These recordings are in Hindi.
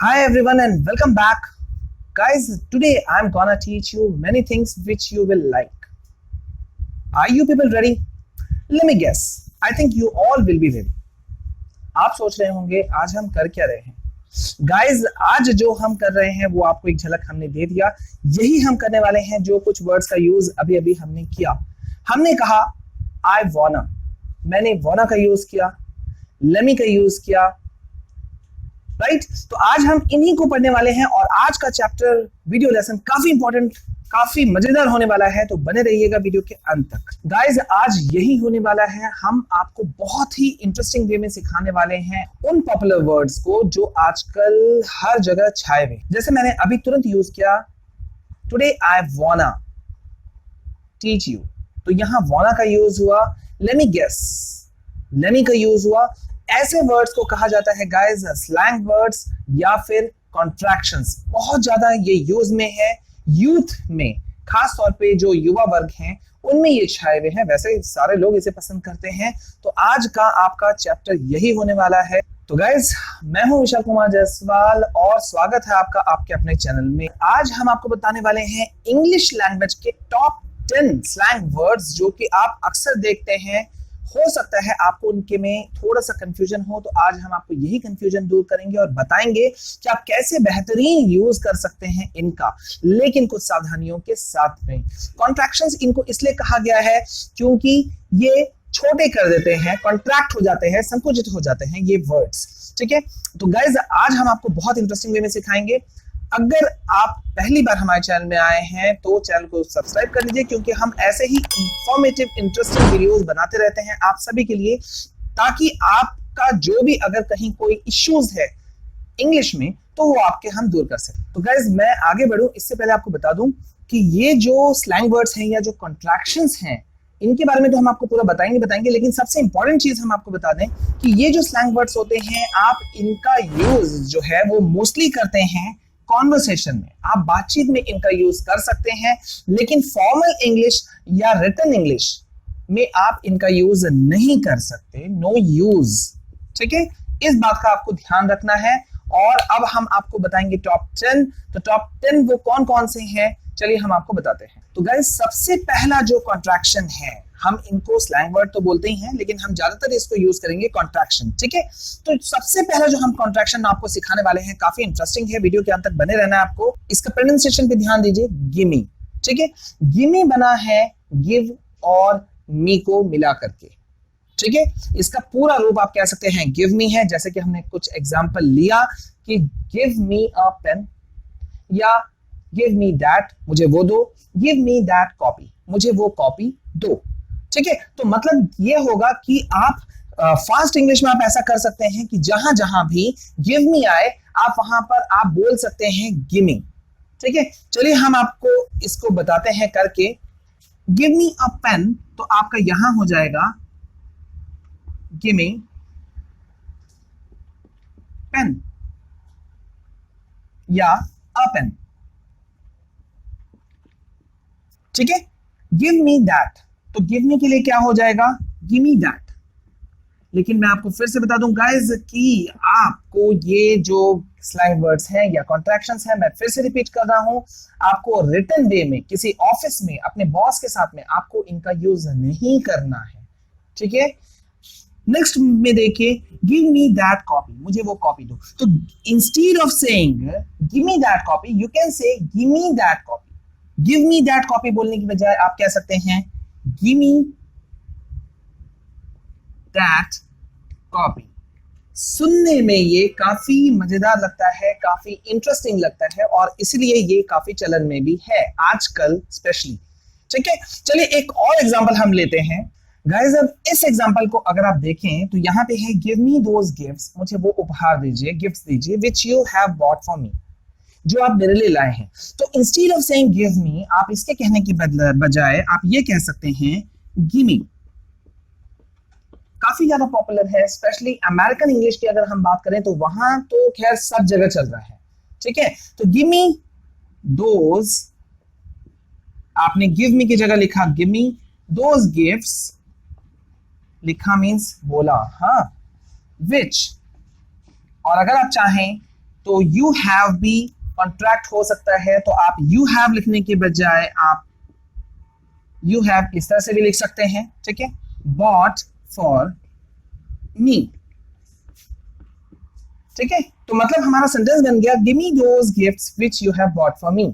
Hi everyone and welcome back. Guys, today I'm gonna teach you many things which you will like. Are you people ready? Let me guess. I think you all will be ready. आप सोच रहे होंगे आज हम कर क्या रहे हैं? Guys, आज जो हम कर रहे हैं वो आपको एक झलक हमने दे दिया. यही हम करने वाले हैं जो कुछ वर्ड्स का यूज अभी हमने किया. हमने कहा I wanna. मैंने wanna का यूज किया. Let me का यूज किया. राइट तो आज हम इन्हीं को पढ़ने वाले हैं और आज का चैप्टर वीडियो लेसन काफी इंपॉर्टेंट काफी मजेदार होने वाला है, तो बने रहिएगा वीडियो के अंत तक. गाइज आज यही होने वाला है. हम आपको बहुत ही इंटरेस्टिंग वे में सिखाने वाले हैं उन पॉपुलर वर्ड्स को जो आजकल हर जगह छाए हुए. जैसे मैंने अभी तुरंत यूज किया टुडे आई वाना टीच यू, तो यहां वाना का यूज हुआ. Let me guess, let me का यूज हुआ. ऐसे वर्ड्स को कहा जाता है गाइस स्लैंग वर्ड्स या फिर कॉन्ट्रैक्शंस. बहुत ज्यादा ये यूज में है यूथ में, खास तौर पे जो युवा वर्ग हैं उनमें ये छाए हुए हैं. वैसे सारे लोग इसे पसंद करते हैं. तो आज का आपका चैप्टर यही होने वाला है. तो गाइस मैं हूं विशाल कुमार जायसवाल और स्वागत है आपका आपके अपने चैनल में. आज हम आपको बताने वाले हैं इंग्लिश लैंग्वेज के टॉप 10 स्लैंग वर्ड्स जो कि आप अक्सर देखते हैं. हो सकता है आपको उनके में थोड़ा सा कंफ्यूजन हो, तो आज हम आपको यही कंफ्यूजन दूर करेंगे और बताएंगे कि आप कैसे बेहतरीन यूज कर सकते हैं इनका, लेकिन कुछ सावधानियों के साथ में. कॉन्ट्रैक्शंस इनको इसलिए कहा गया है क्योंकि ये छोटे कर देते हैं, कॉन्ट्रैक्ट हो जाते हैं, संकुचित हो जाते हैं ये वर्ड्स. ठीक है, तो गाइज आज हम आपको बहुत इंटरेस्टिंग वे में सिखाएंगे. अगर आप पहली बार हमारे चैनल में आए हैं तो चैनल को सब्सक्राइब कर लीजिए, क्योंकि हम ऐसे ही इंफॉर्मेटिव इंटरेस्टिंग वीडियोस बनाते रहते हैं आप सभी के लिए, ताकि आपका जो भी अगर कहीं कोई इश्यूज है इंग्लिश में तो वो आपके हम दूर कर सकें. तो गाइज मैं आगे बढ़ूं इससे पहले आपको बता दूं कि ये जो स्लैंग वर्ड्स हैं या जो कॉन्ट्रैक्शंस हैं इनके बारे में तो हम आपको पूरा बताएंगे, लेकिन सबसे इंपॉर्टेंट चीज हम आपको बता दें कि ये जो स्लैंग वर्ड्स होते हैं आप इनका यूज जो है वो मोस्टली करते हैं कॉन्वर्सेशन में. आप बातचीत में इनका यूज कर सकते हैं, लेकिन फॉर्मल इंग्लिश या रिटन इंग्लिश में आप इनका यूज नहीं कर सकते. No use. ठीक है, इस बात का आपको ध्यान रखना है. और अब हम आपको बताएंगे टॉप 10. तो टॉप 10 वो कौन कौन से हैं, चलिए हम आपको बताते हैं. तो गाइस सबसे पहला जो कॉन्ट्रैक्शन है, हम इनको स्लैंग वर्ड तो बोलते ही हैं लेकिन हम ज्यादातर इसको यूज करेंगे कॉन्ट्रैक्शन. ठीक है, तो सबसे पहला जो हम कॉन्ट्रैक्शन आपको सिखाने वाले हैं काफी इंटरेस्टिंग है. वीडियो के अंत तक बने रहना है आपको. इसका प्रोनाउंसिएशन पे ध्यान दीजिए. गिमी. ठीक है, गिमी बना है गिव और मी को मिला करके. ठीक है, इसका पूरा रूप आप कह सकते हैं गिव मी है, जैसे कि हमने कुछ एग्जांपल लिया कि गिव मी अ पेन या गिव मी दैट, मुझे वो दो. गिव मी दैट कॉपी, मुझे वो कॉपी दो. ठीक है, तो मतलब ये होगा कि आप फास्ट इंग्लिश में आप ऐसा कर सकते हैं कि जहां जहां भी गिव मी आए आप वहां पर आप बोल सकते हैं गिव मी. ठीक है, चलिए हम आपको इसको बताते हैं करके. गिव मी अ पेन, तो आपका यहां हो जाएगा गिव मी पेन या अ पेन. ठीक है, गिव मी दैट, तो गिव मी के लिए क्या हो जाएगा गिव मी दैट. लेकिन मैं आपको फिर से बता दूं गाइस कि आपको ये जो स्लैंग वर्ड्स हैं या कॉन्ट्रैक्शंस हैं, मैं फिर से रिपीट कर रहा हूं, आपको रिटन वे में किसी ऑफिस में अपने बॉस के साथ में आपको इनका यूज नहीं करना है. ठीक है, नेक्स्ट में देखिए गिव मी दैट कॉपी, मुझे वो कॉपी दो. तो instead of saying give me that copy you can say give me that copy. Give me that copy बोलने की बजाय आप कह सकते हैं गिव मी दैट कॉपी. सुनने में ये काफी मजेदार लगता है, काफी इंटरेस्टिंग लगता है और इसलिए ये काफी चलन में भी है आजकल स्पेशली. ठीक है, चलिए एक और एग्जांपल हम लेते हैं. गाइस अब इस एग्जांपल को अगर आप देखें तो यहां पे है गिव मी दोज गिफ्ट्स, मुझे वो उपहार दीजिए, गिफ्ट्स दीजिए which you have bought for me, जो आप मेरे लिए लाए हैं. तो instead of saying give me, आप इसके कहने की बजाय आप ये कह सकते हैं गिव मी. काफी ज्यादा पॉपुलर है, स्पेशली अमेरिकन इंग्लिश की अगर हम बात करें तो वहां तो खैर सब जगह चल रहा है. ठीक है, तो गिव मी दोज, आपने गिव मी की जगह लिखा गिव मी दोज गिफ्ट्स, लिखा मींस बोला, हाँ, विच. और अगर आप चाहें तो यू हैव भी कॉन्ट्रैक्ट हो सकता है, तो आप यू हैव लिखने के बजाय आप यू हैव इस तरह से भी लिख सकते हैं, ठीक है, बॉट फॉर मी, ठीक है। तो मतलब हमारा सेंटेंस बन गया give me those gifts which you have bought for me,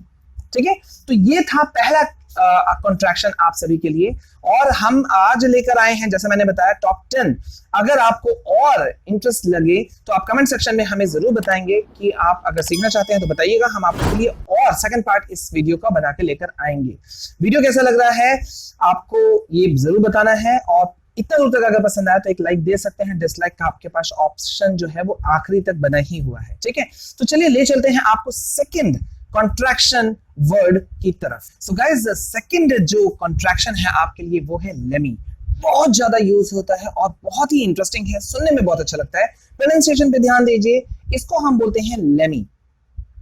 ठीक है। तो ये था पहला कॉन्ट्रैक्शन आप सभी के लिए, और हम आज लेकर आए हैं जैसे मैंने बताया टॉप 10। अगर आपको और इंटरेस्ट लगे तो आप कमेंट सेक्शन में हमें जरूर बताएंगे कि आप अगर सीखना चाहते हैं तो बताइएगा, हम आपके लिए और सेकंड पार्ट इस वीडियो का बना के लेकर आएंगे। वीडियो कैसा लग रहा है आपको ये जरूर बताना है, और इतना दूर तक अगर पसंद आया तो एक लाइक दे सकते हैं, डिसलाइक का आपके पास ऑप्शन जो है वो आखिरी तक बना ही हुआ है, ठीक है। तो चलिए ले चलते हैं आपको सेकंड कॉन्ट्रैक्शन वर्ड की तरफ। सो गाइस सेकंड जो कॉन्ट्रैक्शन है आपके लिए वो है लेमी। बहुत ज्यादा यूज होता है और बहुत ही इंटरेस्टिंग है, सुनने में बहुत अच्छा लगता है। प्रोनाउंसिएशन पे ध्यान दीजिए, इसको हम बोलते हैं लेमी,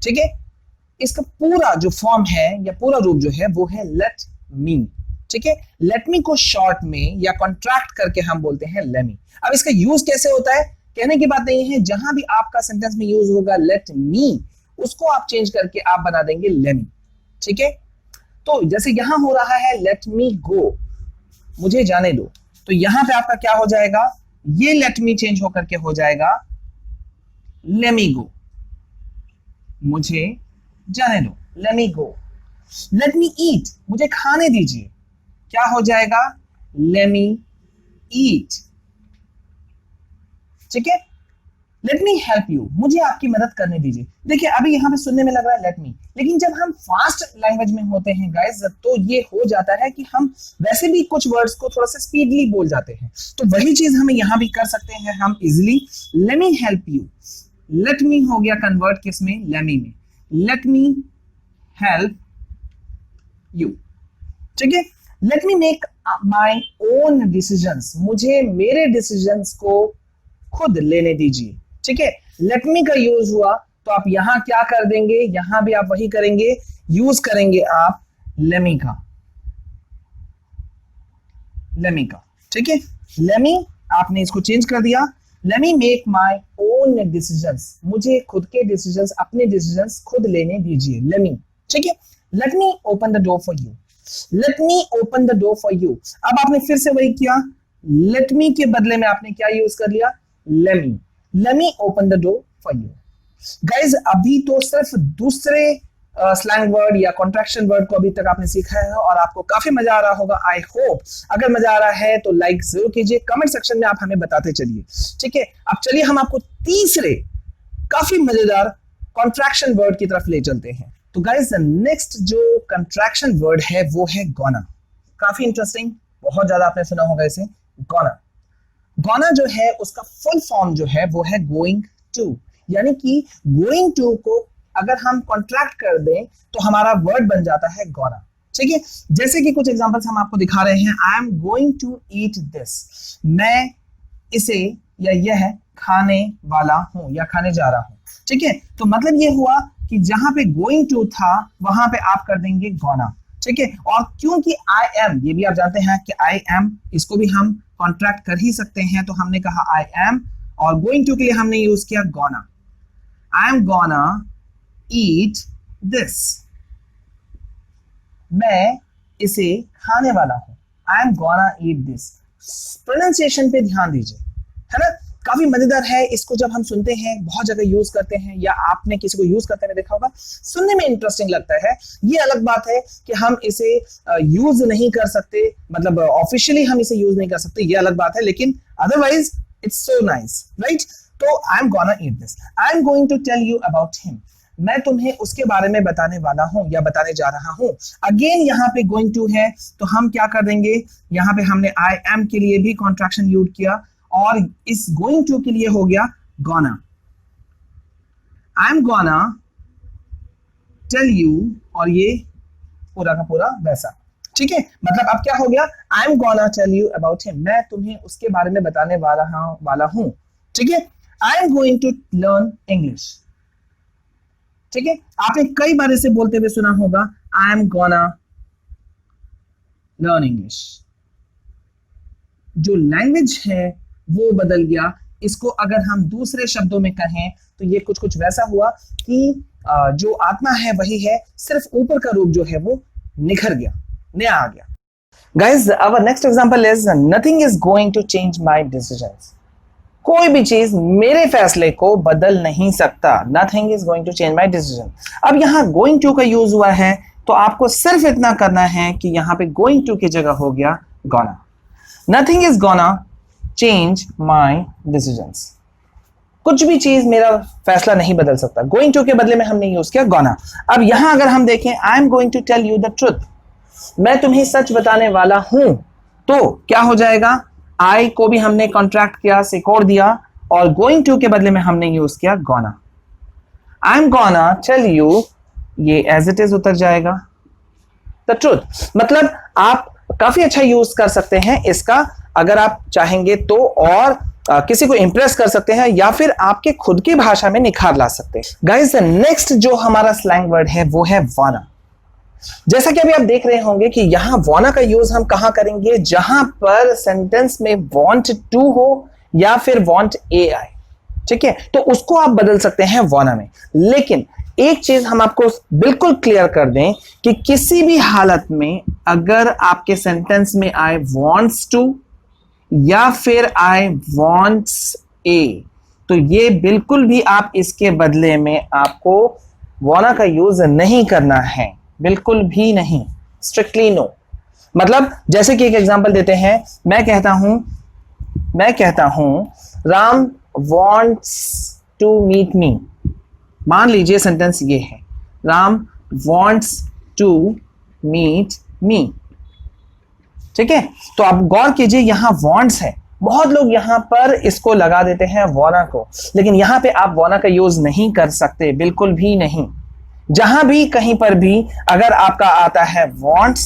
ठीक है। इसका पूरा जो फॉर्म है या पूरा रूप जो है वो है लेट मी, ठीक है। लेट मी को शॉर्ट में या कॉन्ट्रैक्ट करके हम बोलते हैं लेमी। अब इसका यूज कैसे होता है, कहने की बात नहीं है, जहां भी आपका सेंटेंस में यूज होगा लेट मी, उसको आप चेंज करके आप बना देंगे लेमी, ठीक है। तो जैसे यहां हो रहा है लेट मी गो, मुझे जाने दो, तो यहां पे आपका क्या हो जाएगा, ये लेट मी चेंज होकर के हो जाएगा लेमी गो, मुझे जाने दो, लेमी गो। लेट मी ईट, मुझे खाने दीजिए, क्या हो जाएगा, लेमी ईट, ठीक है। लेट मी हेल्प यू, मुझे आपकी मदद करने दीजिए। देखिए अभी यहां पे सुनने में लग रहा है लेट मी, लेकिन जब हम फास्ट लैंग्वेज में होते हैं गाइस तो ये हो जाता है कि हम वैसे भी कुछ वर्ड्स को थोड़ा सा स्पीडली बोल जाते हैं, तो वही चीज हमें यहां भी कर सकते हैं हम easily. Let me help you, let me हो गया कन्वर्ट किस में, लेमी में, लेट मी हेल्प यू, ठीक है। Let me make my own decisions, मुझे मेरे डिसीजंस को खुद लेने दीजिए, ठीक है। लेट मी का यूज हुआ तो आप यहां क्या कर देंगे, यहां भी आप वही करेंगे, यूज करेंगे आप लेमी का, लेमी का, ठीक है। लेमी आपने इसको चेंज कर दिया, lemme make my own decisions, मुझे खुद के डिसीजंस, अपने डिसीजंस खुद लेने दीजिए, लेमी, ठीक है। Let me open the door for you, let me open the door for you. अब आपने फिर से वही किया, लेट मी के बदले में आपने क्या यूज कर लिया, lemme, lemme open the door for you. Guys अभी तो सिर्फ दूसरे स्लैंग वर्ड या कॉन्ट्रैक्शन वर्ड को अभी तक आपने सीखा है और आपको काफी मजा आ रहा होगा, आई होप। अगर मजा आ रहा है तो लाइक जरूर कीजिए, कमेंट सेक्शन में आप हमें बताते चलिए, ठीक है। अब चलिए हम आपको तीसरे काफी मजेदार कॉन्ट्रैक्शन वर्ड की तरफ ले चलते हैं। तो गाइज नेक्स्ट जो कॉन्ट्रैक्शन वर्ड है वो है गोना। काफी इंटरेस्टिंग, बहुत ज्यादा आपने सुना होगा इसे, गोना। गोना जो है उसका फुल फॉर्म जो है वो है गोइंग टू, यानी कि गोइंग टू को अगर हम कॉन्ट्रैक्ट कर दें तो हमारा वर्ड बन जाता है गोना, ठीक है। जैसे कि कुछ एग्जांपल्स हम आपको दिखा रहे हैं, I am going to eat this, मैं इसे या यह खाने वाला हूं या खाने जा रहा हूं, ठीक है। तो मतलब ये हुआ कि जहां पे गोइंग टू था वहां पे आप कर देंगे गोना, ठीक है। और क्योंकि आई एम, ये भी आप जानते हैं कि आई एम, इसको भी हम कॉन्ट्रैक्ट कर ही सकते हैं, तो हमने कहा आई एम, और गोइंग टू के लिए हमने यूज किया gonna. I am gonna eat this, मैं इसे खाने वाला हूं, आई am gonna eat this. Pronunciation पे ध्यान दीजिए, है ना, काफी मजेदार है। इसको जब हम सुनते हैं, बहुत जगह यूज करते हैं या आपने किसी को यूज करते हुए देखा होगा, सुनने में इंटरेस्टिंग लगता है। ये अलग बात है कि हम इसे यूज नहीं कर सकते, मतलब ऑफिशियली हम इसे यूज नहीं कर सकते, ये अलग बात है, लेकिन otherwise it's so nice, right. तो I am gonna eat this, I am going to tell you about him, मैं तुम्हें उसके बारे में बताने वाला हूं या बताने जा रहा हूं। अगेन यहाँ पे गोइंग टू है तो हम क्या कर देंगे, यहाँ पे हमने आई एम के लिए भी कॉन्ट्रैक्शन यूज किया और इस गोइंग टू के लिए हो गया gonna. I am gonna tell you, और ये पूरा का पूरा वैसा, ठीक है। मतलब अब क्या हो गया, I am gonna tell you about him, मैं तुम्हें उसके बारे में बताने वाला हूं, ठीक है। I am going to learn English, ठीक है। आपने कई बार इसे बोलते हुए सुना होगा, आई एम गोना लर्न इंग्लिश। जो लैंग्वेज है वो बदल गया, इसको अगर हम दूसरे शब्दों में कहें तो ये कुछ कुछ वैसा हुआ कि जो आत्मा है वही है, सिर्फ ऊपर का रूप जो है वो निखर गया, नया आ गया। Guys our next example is nothing is going to change my decisions. कोई भी चीज मेरे फैसले को बदल नहीं सकता। Nothing is going to change my decision. अब यहां गोइंग टू का यूज हुआ है तो आपको सिर्फ इतना करना है कि यहां पे गोइंग टू की जगह हो गया gonna. Nothing is gonna change my decisions. कुछ भी चीज मेरा फैसला नहीं बदल सकता। गोइंग टू के बदले में हमने यूज किया गोना। अब यहां अगर हम देखें, I am going to tell you the truth, मैं तुम्हें सच बताने वाला हूं, तो क्या हो जाएगा? आई को भी हमने कॉन्ट्रैक्ट किया, सिकोड़ दिया, और गोइंग टू के बदले में हमने यूज किया gonna. I am gonna tell you, ये एज इट इज उतर जाएगा, द ट्रुथ। मतलब आप काफी अच्छा यूज कर सकते हैं इसका, अगर आप चाहेंगे तो, और किसी को इंप्रेस कर सकते हैं या फिर आपके खुद की भाषा में निखार ला सकते हैं। गाइस नेक्स्ट जो हमारा स्लैंग वर्ड है वो है वाना। जैसा कि अभी आप देख रहे होंगे कि यहां वाना का यूज हम कहां करेंगे, जहां पर सेंटेंस में वांट टू हो या फिर वांट ए आए, ठीक है, तो उसको आप बदल सकते हैं वाना में। लेकिन एक चीज हम आपको बिल्कुल क्लियर कर दें कि किसी भी हालत में अगर आपके सेंटेंस में आए वांट्स टू या फिर आए वांट्स ए, तो ये बिल्कुल भी आप इसके बदले में आपको वाना का यूज नहीं करना है, बिल्कुल भी नहीं, स्ट्रिक्टली नो। मतलब जैसे कि एक एग्जांपल देते हैं, मैं कहता हूं Ram wants to meet me. मान लीजिए सेंटेंस ये है, Ram wants to meet me, ठीक है। तो आप गौर कीजिए यहां वॉन्ट्स है, बहुत लोग यहां पर इसको लगा देते हैं वाना को, लेकिन यहां पे आप वाना का यूज नहीं कर सकते, बिल्कुल भी नहीं। जहां भी कहीं पर भी अगर आपका आता है wants,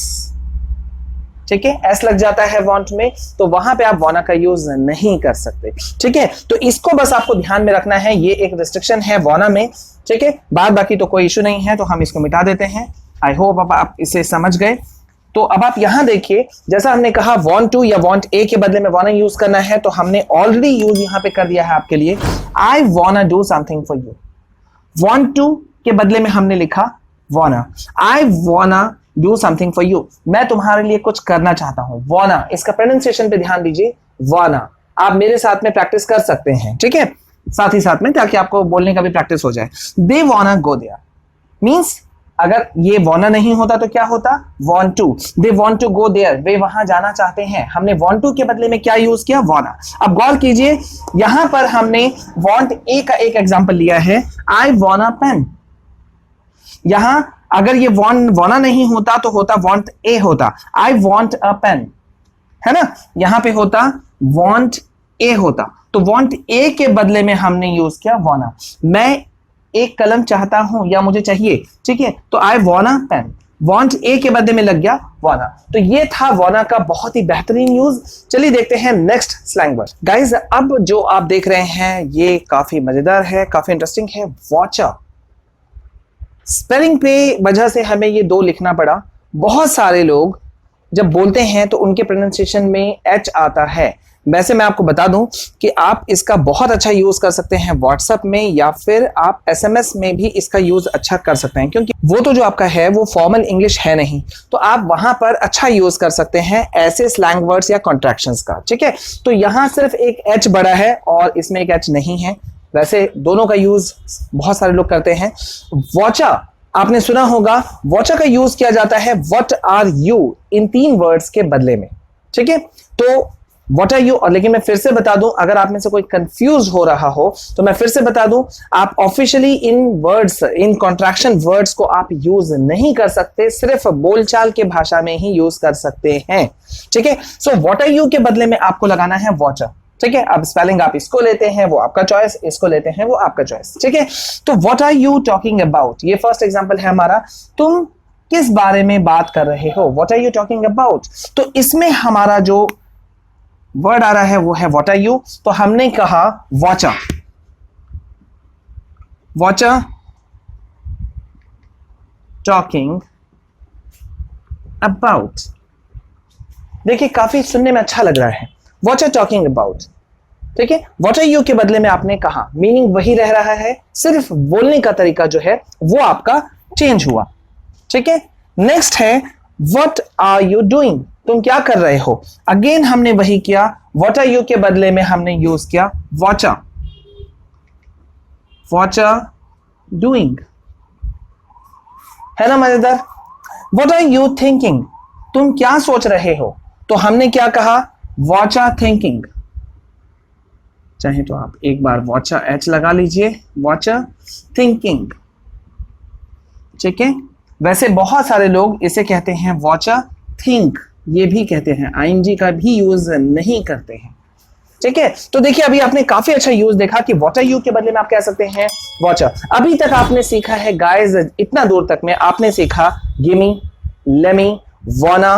ठीक है, एस लग जाता है want में, तो वहां पे आप वाना का यूज नहीं कर सकते, ठीक है। तो इसको बस आपको ध्यान में रखना है, ये एक रिस्ट्रिक्शन है वाना में, ठीक है। बाद बाकी तो कोई इशू नहीं है, तो हम इसको मिटा देते हैं। आई होप आप इसे समझ गए। तो अब आप यहां देखिए, जैसा हमने कहा want to या want a के बदले में वाना यूज करना है, तो हमने ऑलरेडी यूज यहां पे कर दिया है आपके लिए। I wanna do something for you। want to के बदले में हमने लिखा wanna। I wanna do something for you, मैं तुम्हारे लिए कुछ करना चाहता हूं। wanna, इसका प्रोनाउंसिएशन पे ध्यान दीजिए, wanna। आप मेरे साथ में प्रैक्टिस कर सकते हैं, ठीक है, साथ ही साथ में, ताकि आपको बोलने का भी प्रैक्टिस हो जाए। They wanna go there means अगर ये wanna नहीं होता तो क्या होता? want to। They want to go there, वे वहां जाना चाहते हैं। हमने want to के बदले में क्या यूज किया? wanna। अब गौर कीजिए, यहां पर हमने want a का एक एग्जांपल लिया है, I wanna pen। यहां अगर ये wanna नहीं होता तो होता want a होता, I want a pen, है ना, यहां पे होता want a होता, तो want a के बदले में हमने यूज किया wanna। मैं एक कलम चाहता हूं या मुझे चाहिए, ठीक है, तो I wanna pen। want a के बदले में लग गया wanna। तो ये था wanna का बहुत ही बेहतरीन यूज। चलिए देखते हैं नेक्स्ट स्लैंग वर्ड। गाइस अब जो आप देख रहे हैं ये काफी मजेदार है, काफी इंटरेस्टिंग है, वॉचर। स्पेलिंग पे वजह से हमें ये दो लिखना पड़ा। बहुत सारे लोग जब बोलते हैं तो उनके प्रोनाउंसिएशन में एच आता है। वैसे मैं आपको बता दूं कि आप इसका बहुत अच्छा यूज कर सकते हैं व्हाट्सएप में, या फिर आप एसएमएस में भी इसका यूज अच्छा कर सकते हैं, क्योंकि वो तो जो आपका है वो फॉर्मल इंग्लिश है नहीं, तो आप वहां पर अच्छा यूज कर सकते हैं ऐसे स्लैंग वर्ड्स या कॉन्ट्रैक्शंस का, ठीक है। तो यहां सिर्फ एक एच बड़ा है और इसमें एक एच नहीं है। वैसे दोनों का यूज बहुत सारे लोग करते हैं। वॉचा आपने सुना होगा, वॉचा का यूज किया जाता है what are you in 3 words के बदले में, ठीक है। तो व्हाट आर यू, और लेकिन मैं फिर से बता दूं, अगर आप में से कोई कंफ्यूज हो रहा हो तो मैं फिर से बता दूं, आप ऑफिशियली इन वर्ड्स, इन कॉन्ट्रैक्शन वर्ड्स को आप यूज नहीं कर सकते, सिर्फ बोलचाल के भाषा में ही यूज कर सकते हैं, ठीक है। सो व्हाट आर यू के बदले में आपको लगाना है वॉचा, ठीक है। अब स्पेलिंग आप इसको लेते हैं वो आपका चॉइस, इसको लेते हैं वो आपका चॉइस, ठीक है। तो what are you talking about, ये फर्स्ट एग्जांपल है हमारा, तुम किस बारे में बात कर रहे हो, what are you talking about. तो इसमें हमारा जो वर्ड आ रहा है वो है व्हाट आर यू, तो हमने कहा वॉचा। वॉचा टॉकिंग अबाउट, देखिए काफी सुनने में अच्छा लग रहा है, व्हाट आर टॉकिंग अबाउट। ठीक है, व्हाट आर यू के बदले में आपने कहा, मीनिंग वही रह रहा है, सिर्फ बोलने का तरीका जो है वो आपका चेंज हुआ। ठीक है, नेक्स्ट है व्हाट आर यू डूइंग, तुम क्या कर रहे हो। अगेन हमने वही किया, व्हाट आर यू के बदले में हमने यूज किया व्हाट आर डूइंग, है ना मजेदार। व्हाट आर यू थिंकिंग, तुम क्या सोच रहे हो, तो हमने क्या कहा, व्हाट आर थिंकिंग। चाहे तो आप एक बार व्हाट आर एच लगा लीजिए, व्हाट आर थिंकिंग। ठीक है, वैसे बहुत सारे लोग इसे कहते हैं व्हाट आर थिंक, ये भी कहते हैं, आईएनजी का भी यूज नहीं करते हैं। ठीक है, तो देखिए अभी आपने काफी अच्छा यूज देखा कि व्हाट आर यू के बदले में आप कह सकते हैं व्हाट आर। अभी तक आपने सीखा है गाइस, इतना दूर तक में आपने सीखा गिमी, लेमी, वाना,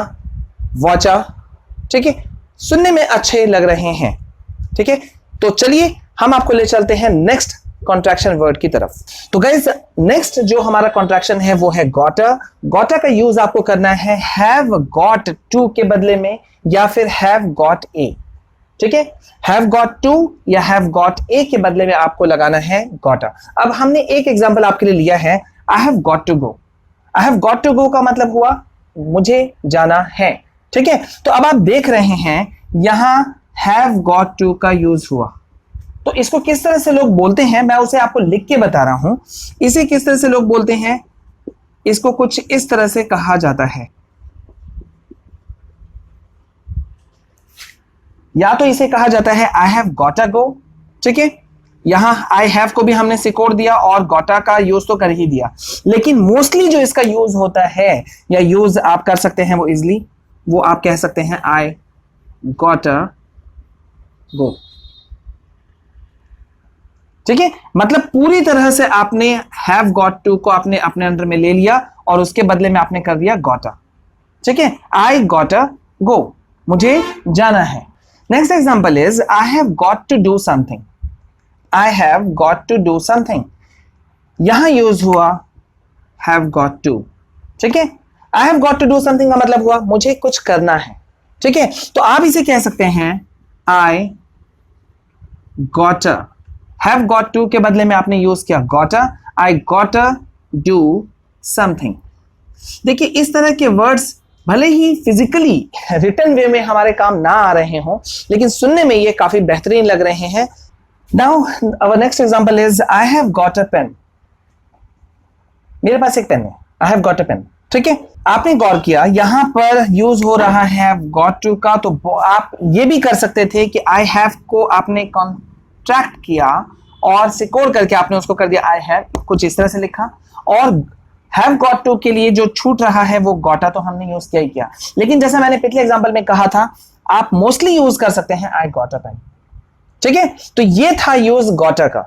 व्हाट आर। ठीक है, सुनने में अच्छे लग रहे हैं। ठीक है, तो चलिए हम आपको ले चलते हैं नेक्स्ट कॉन्ट्रैक्शन वर्ड की तरफ। तो गाइस नेक्स्ट जो हमारा कॉन्ट्रैक्शन है वो है गॉटा। गॉटा का यूज आपको करना है हैव गॉट टू के बदले में या फिर हैव गॉट ए। ठीक है, हैव गॉट टू या हैव गॉट ए के बदले में आपको लगाना है गॉटा। अब हमने एक एग्जांपल आपके लिए लिया है, I have got to go. I have got to go का मतलब हुआ मुझे जाना है। ठीक है, तो अब आप देख रहे हैं यहां हैव गॉट टू का यूज हुआ, तो इसको किस तरह से लोग बोलते हैं मैं उसे आपको लिख के बता रहा हूं। इसे किस तरह से लोग बोलते हैं, इसको कुछ इस तरह से कहा जाता है, या तो इसे कहा जाता है आई हैव गॉट अ गो। ठीक है, यहां आई हैव को भी हमने सिकोड़ दिया और गॉटा का यूज तो कर ही दिया, लेकिन मोस्टली जो इसका यूज होता है या यूज आप कर सकते हैं वो इजली, वो आप कह सकते हैं आई गॉट अ गो। ठीक है, मतलब पूरी तरह से आपने हैव गॉट टू को आपने अपने अंडर में ले लिया और उसके बदले में आपने कर दिया गॉटा। ठीक है, आई गॉट अ गो, मुझे जाना है। Next example is I have got to do something. I have got to do something, यहां यूज हुआ हैव गॉट टू। ठीक है, I have got to do something का मतलब हुआ मुझे कुछ करना है। ठीक है, तो आप इसे कह सकते हैं I got a, have got to के बदले में आपने यूज किया gotta, I got a do something. देखिए इस तरह के वर्ड्स भले ही फिजिकली रिटन वे में हमारे काम ना आ रहे हों, लेकिन सुनने में ये काफी बेहतरीन लग रहे हैं। Now our next example is I have got a pen. मेरे पास एक पेन है, I have got a pen. ठीक है, आपने गौर किया यहां पर यूज हो रहा है गॉट टू का, तो आप ये भी कर सकते थे कि आई हैव को आपने कॉन्ट्रैक्ट किया और सिकोड़ करके आपने उसको कर दिया आई हैव, कुछ इस तरह से लिखा, और हैव गॉट टू के लिए जो छूट रहा है वो गॉटा तो हमने यूज किया ही किया। लेकिन जैसा मैंने पिछले एग्जांपल में कहा था, आप मोस्टली यूज कर सकते हैं आई गॉट अ पेन। ठीक है, तो ये था यूज गॉटा का।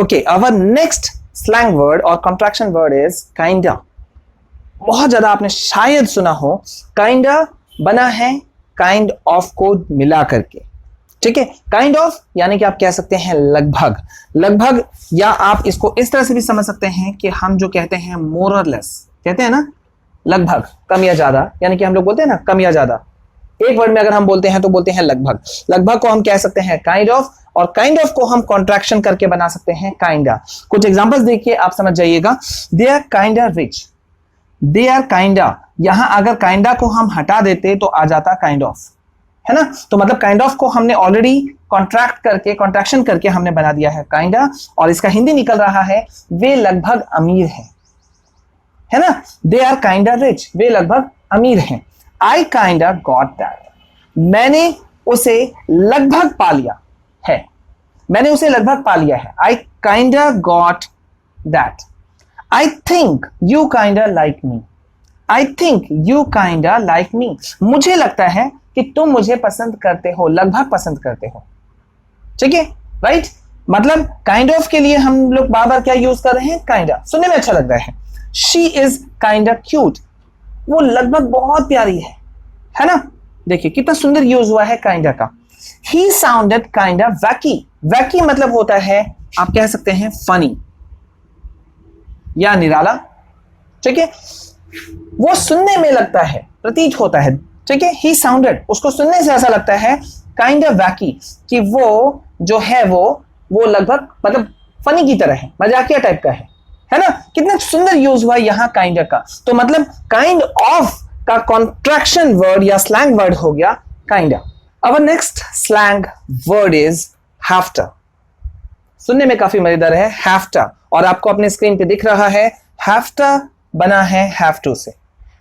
Okay, our next slang word और कॉन्ट्रैक्शन वर्ड इज काइंडा। बहुत ज्यादा आपने शायद सुना हो, काइंडा बना है काइंड ऑफ को मिला करके। ठीक है, काइंड ऑफ यानी कि आप कह सकते हैं लगभग, लगभग, या आप इसको इस तरह से भी समझ सकते हैं कि हम जो कहते हैं मोर और लेस कहते हैं ना, लगभग, कम या ज्यादा, यानी कि हम लोग बोलते हैं ना कम या ज्यादा, एक वर्ड में अगर हम बोलते हैं तो बोलते हैं लगभग। लगभग को हम कह सकते हैं काइंड ऑफ, और काइंड ऑफ को हम कॉन्ट्रैक्शन करके बना सकते हैं काइंडा। कुछ एग्जांपल्स देखिए आप समझ जाइएगा। They are kinda rich, they are kinda, यहां अगर काइंडा को हम हटा देते तो आ जाता काइंड ऑफ, है ना। तो मतलब काइंड ऑफ को हमने ऑलरेडी कॉन्ट्रैक्ट करके, कॉन्ट्रैक्शन करके हमने बना दिया है काइंडा, और इसका हिंदी निकल रहा है वे लगभग अमीर है ना। दे आर काइंडा रिच, वे लगभग अमीर हैं। आई काइंडा गॉट दैट, मैंने उसे लगभग पा लिया है, मैंने उसे लगभग पा लिया है। I kinda got that. I think you kinda like me, I think you kinda like me, मुझे लगता है कि तुम मुझे पसंद करते हो, लगभग पसंद करते हो। ठीक है, राइट, मतलब काइंड ऑफ के लिए हम लोग बार बार क्या यूज कर रहे हैं, काइंडा, सुनने में अच्छा लग रहा है। शी इज काइंडा क्यूट, वो लगभग बहुत प्यारी है ना। देखिए कितना सुंदर यूज हुआ है काइंडा का। ही साउंडेड काइंडा वैकी, वैकी मतलब होता है आप कह सकते हैं फनी या निराला। ठीक है, वो सुनने में लगता है, प्रतीत होता है। ठीक है, ही साउंडेड, उसको सुनने से ऐसा लगता है काइंड ऑफ वैकी, कि वो जो है वो लगभग मतलब फनी की तरह है, मजाकिया टाइप का है ना। कितना सुंदर यूज हुआ यहां काइंड का। तो मतलब काइंड ऑफ का कॉन्ट्रैक्शन वर्ड या स्लैंग वर्ड हो गया kinda. Our next slang word is hafta. सुनने में काफी मजेदार है हैफ्टा, और आपको अपने स्क्रीन पे दिख रहा है हैफ्टा बना है हैव टू से।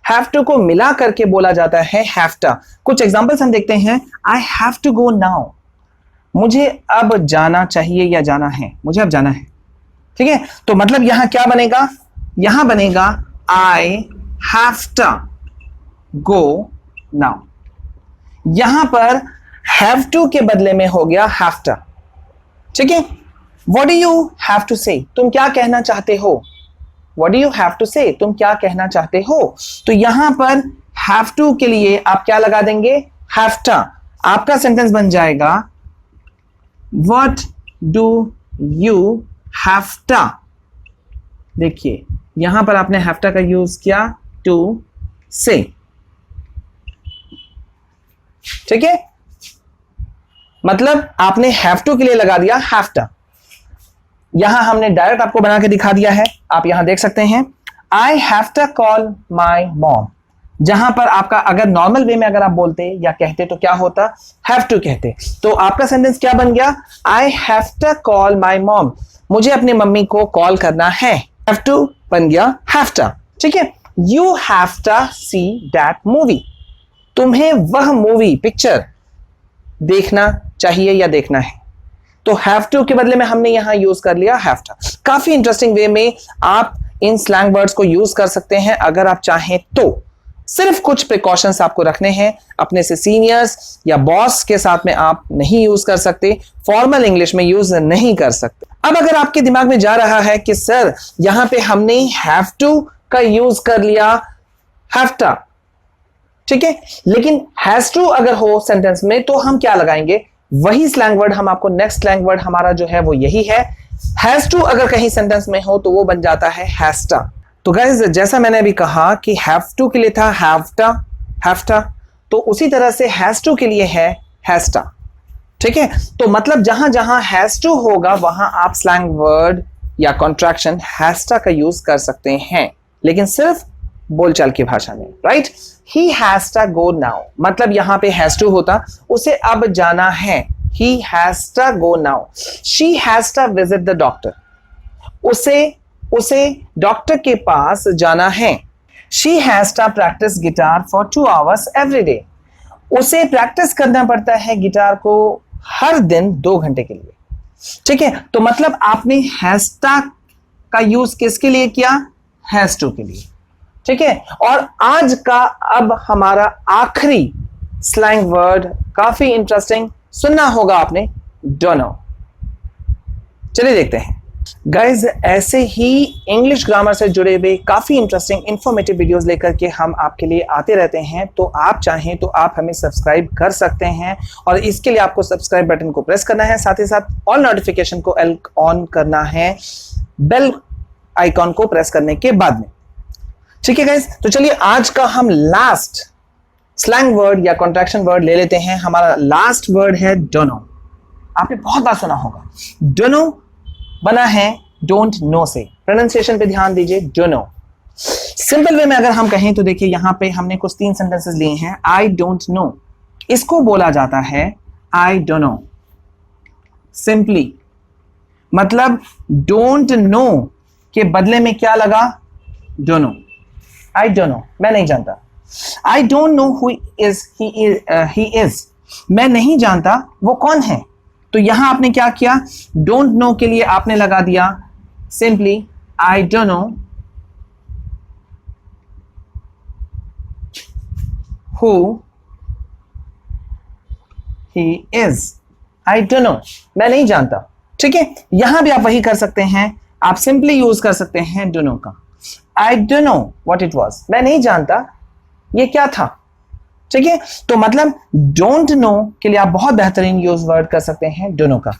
हैव टू को मिला करके बोला जाता है हैफ्टा। कुछ एग्जांपल्स हम देखते हैं। I have to go now, मुझे अब जाना चाहिए या जाना है, मुझे अब जाना है। ठीक है, तो मतलब यहां क्या बनेगा, यहां बनेगा I have to go now. यहां पर हैव टू के बदले में हो गया हैफ्टा। ठीक है, what do you have to say, तुम क्या कहना चाहते हो। What do you have to say, तुम क्या कहना चाहते हो। तो यहां पर हैव टू के लिए आप क्या लगा देंगे, हैफ्टा। आपका सेंटेंस बन जाएगा व्हाट डू यू हैफ्टा। देखिए यहां पर आपने हैफ्टा का यूज किया टू से। ठीक है, मतलब आपने हैव टू के लिए लगा दिया हैफ्टा। यहां हमने डायरेक्ट आपको बना के दिखा दिया है, आप यहां देख सकते हैं I have to call my mom. जहां पर आपका अगर नॉर्मल वे में अगर आप बोलते या कहते तो क्या होता, हैव टू कहते। तो आपका सेंटेंस क्या बन गया, I have to call my mom, मुझे अपनी मम्मी को कॉल करना है। हैव टू बन गया हैफ्टा। ठीक है, you have to see that movie, तुम्हें वह मूवी पिक्चर देखना चाहिए या देखना है। तो हैव टू के बदले में हमने यहां यूज कर लिया हैफ्टा। काफी इंटरेस्टिंग वे में आप इन स्लैंग वर्ड्स को यूज कर सकते हैं अगर आप चाहें तो। सिर्फ कुछ प्रिकॉशंस आपको रखने हैं, अपने से सीनियर्स या बॉस के साथ में आप नहीं यूज कर सकते, फॉर्मल इंग्लिश में यूज नहीं कर सकते। अब अगर आपके दिमाग में जा रहा है कि सर यहां पे हमने हैव टू का यूज कर लिया हैफ्टा, ठीक है, लेकिन हैज टू अगर हो सेंटेंस में तो हम क्या लगाएंगे, वही स्लैंग वर्ड हम आपको नेक्स्ट स्लैंग वर्ड हमारा जो है वो यही है। हैज टू अगर कहीं सेंटेंस में हो तो वो बन जाता है हैस्टा। तो गाइस जैसा मैंने अभी कहा कि हैव टू के लिए था हैवटा हैफ्टा, तो उसी तरह से हैज टू के लिए है हैस्टा। ठीक है, तो मतलब जहां जहां हैज टू होगा वहां आप स्लैंग वर्ड या कॉन्ट्रैक्शन हैस्टा का यूज कर सकते हैं, लेकिन सिर्फ बोलचाल की भाषा में। Right, he has to go now, मतलब यहां पे हैज टू होता उसे अब जाना है, he has to go now. She has to visit the doctor. उसे डॉक्टर के पास जाना है। She has to practice guitar for 2 hours every day. उसे प्रैक्टिस करना पड़ता है गिटार को हर दिन 2 घंटे के लिए। ठीक है, तो मतलब आपने has to का यूज किसके लिए किया, has to के लिए। ठीक है, और आज का अब हमारा आखिरी स्लैंग वर्ड काफी इंटरेस्टिंग, सुनना होगा आपने, डोनो। चलिए देखते हैं गाइज, ऐसे ही इंग्लिश ग्रामर से जुड़े हुए काफी इंटरेस्टिंग इंफॉर्मेटिव वीडियोस लेकर के हम आपके लिए आते रहते हैं। तो आप चाहें तो आप हमें सब्सक्राइब कर सकते हैं, और इसके लिए आपको सब्सक्राइब बटन को प्रेस करना है, साथ ही साथ ऑल नोटिफिकेशन को ऑन करना है बेल आइकॉन को प्रेस करने के बाद में। ठीक है गाइज, तो चलिए आज का हम लास्ट स्लैंग वर्ड या कॉन्ट्रैक्शन वर्ड ले लेते हैं। हमारा लास्ट वर्ड है डोनो। आपने बहुत बार सुना होगा, डोनो बना है डोंट नो से। प्रोनाउंसिएशन पे ध्यान दीजिए, डोनो। सिंपल वे में अगर हम कहें तो देखिए यहां पे हमने कुछ 3 सेंटेंसेस लिए हैं। आई डोंट नो, इसको बोला जाता है आई डोंट नो सिंपली। मतलब डोंट नो के बदले में क्या लगा, डोनो। आई डोंट नो, मैं नहीं जानता। I don't know who he is. मैं नहीं जानता वो कौन है। तो यहां आपने क्या किया, don't know के लिए आपने लगा दिया simply I don't know who he is. I don't know, मैं नहीं जानता। ठीक है, यहां भी आप वही कर सकते हैं, आप simply यूज कर सकते हैं don't know का। I don't know what it was, मैं नहीं जानता ये क्या था। ठीक है, तो मतलब डोंट नो के लिए आप बहुत बेहतरीन यूज वर्ड कर सकते हैं डोनो का।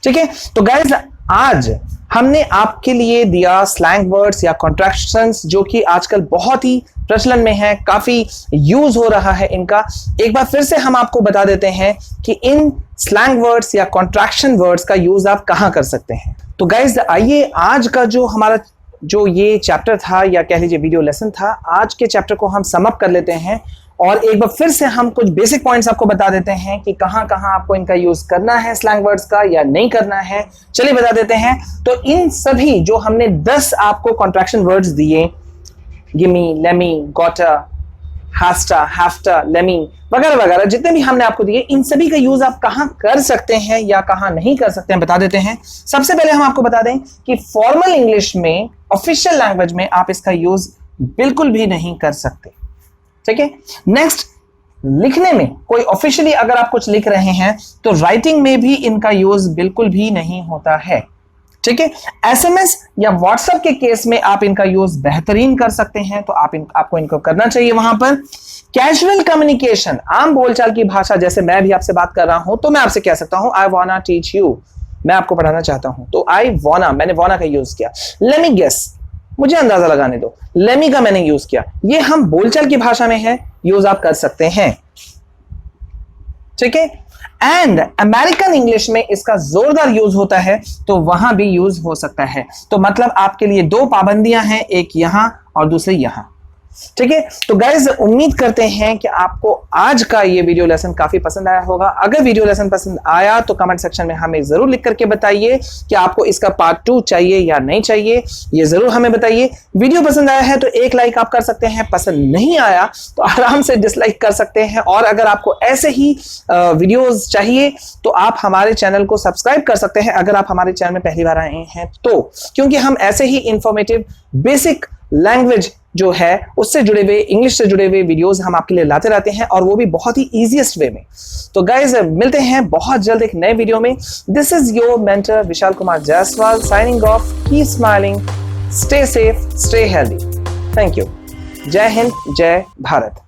ठीक है, तो गाइस आज हमने आपके लिए दिया स्लैंग वर्ड्स या कॉन्ट्रैक्शंस जो कि आजकल बहुत ही प्रचलन में है, काफी यूज हो रहा है इनका। एक बार फिर से हम आपको बता देते हैं कि इन स्लैंग वर्ड्स या कॉन्ट्रैक्शन वर्ड्स का यूज आप कहां कर सकते हैं। तो गाइज आइए आज का जो हमारा जो ये चैप्टर था या कह लीजिए वीडियो लेसन था, आज के चैप्टर को हम सम अप कर लेते हैं और एक बार फिर से हम कुछ बेसिक पॉइंट्स आपको बता देते हैं कि कहां कहां आपको इनका यूज करना है स्लैंग वर्ड्स का या नहीं करना है। चलिए बता देते हैं। तो इन सभी जो हमने 10 आपको कॉन्ट्रैक्शन वर्ड्स दिए, गिमी, लेमी, गोटा, हास्टा, हाफ्टा, लेमी वगैरह वगैरह, जितने भी हमने आपको दिए, इन सभी का यूज आप कहां कर सकते हैं या कहां नहीं कर सकते हैं बता देते हैं। सबसे पहले हम आपको बता दें कि फॉर्मल इंग्लिश में, ऑफिशियल लैंग्वेज में आप इसका यूज बिल्कुल भी नहीं कर सकते। ठीक है। नेक्स्ट, लिखने में, कोई ऑफिशियली अगर आप कुछ लिख रहे हैं तो राइटिंग में भी इनका यूज बिल्कुल भी नहीं होता है। ठीक है। एसएमएस या व्हाट्सएप के केस में आप इनका यूज बेहतरीन कर सकते हैं, तो आपको इनको करना चाहिए वहां पर। कैजुअल कम्युनिकेशन, आम बोलचाल की भाषा, जैसे मैं भी आपसे बात कर रहा हूं तो मैं आपसे कह सकता हूं आई वाना टीच यू, मैं आपको पढ़ाना चाहता हूं, तो आई वाना, मैंने वाना का यूज किया। लेट मी गेस, मुझे अंदाजा लगाने दो, लेमी का मैंने यूज किया। ये हम बोलचाल की भाषा में है, यूज आप कर सकते हैं। ठीक है। एंड अमेरिकन इंग्लिश में इसका जोरदार यूज होता है, तो वहां भी यूज हो सकता है। तो मतलब आपके लिए 2 पाबंदियां हैं, एक यहां और दूसरी यहां। ठीक है। तो गाइज उम्मीद करते हैं कि आपको आज का ये वीडियो लेसन काफी पसंद आया होगा। अगर वीडियो लेसन पसंद आया तो कमेंट सेक्शन में हमें जरूर लिख करके बताइए कि आपको इसका पार्ट 2 चाहिए या नहीं चाहिए, ये जरूर हमें बताइए। वीडियो पसंद आया है तो एक लाइक आप कर सकते हैं, पसंद नहीं आया तो आराम से डिसलाइक कर सकते हैं। और अगर आपको ऐसे ही वीडियोस चाहिए तो आप हमारे चैनल को सब्सक्राइब कर सकते हैं, अगर आप हमारे चैनल में पहली बार आए हैं तो, क्योंकि हम ऐसे ही इंफॉर्मेटिव बेसिक लैंग्वेज जो है उससे जुड़े हुए, इंग्लिश से जुड़े हुए वीडियोस हम आपके लिए लाते रहते हैं, और वो भी बहुत ही इजीएस्ट वे में। तो गाइज मिलते हैं बहुत जल्द एक नए वीडियो में। This is your mentor Vishal Kumar Jaiswal signing off. Keep smiling, stay safe, stay healthy. Thank you. जय हिंद, जय भारत।